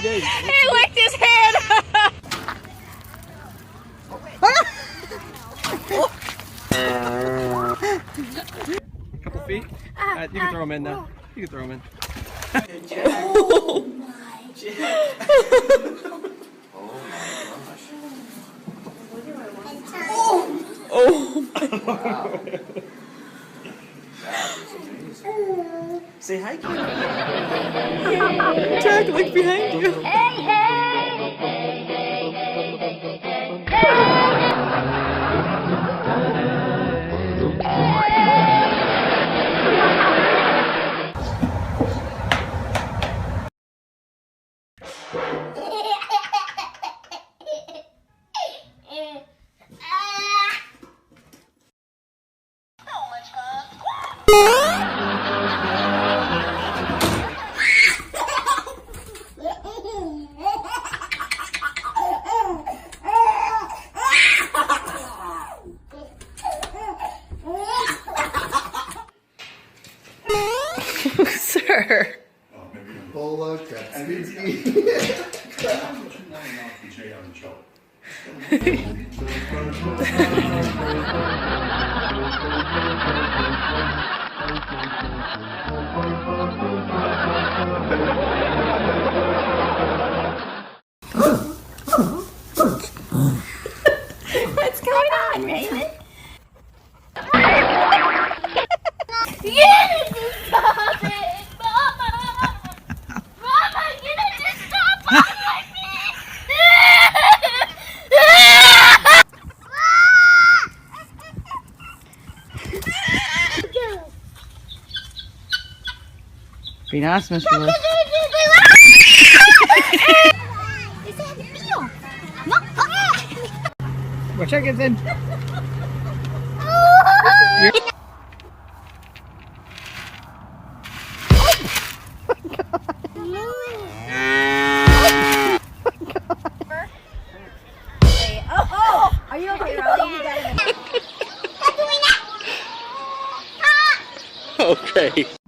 did. He licked his head. Couple feet. You can throw them in now. You can throw them in. Oh my gosh. Say hi, Kid. Jack, look behind you. Sir. Bullock, that's What's going on, Raymond? Yes, stop it! Mama! Mama, you need to stop playing like Be nice, Mr. Lewis. Watch out, get in. Are you okay, Riley? You got it. Okay.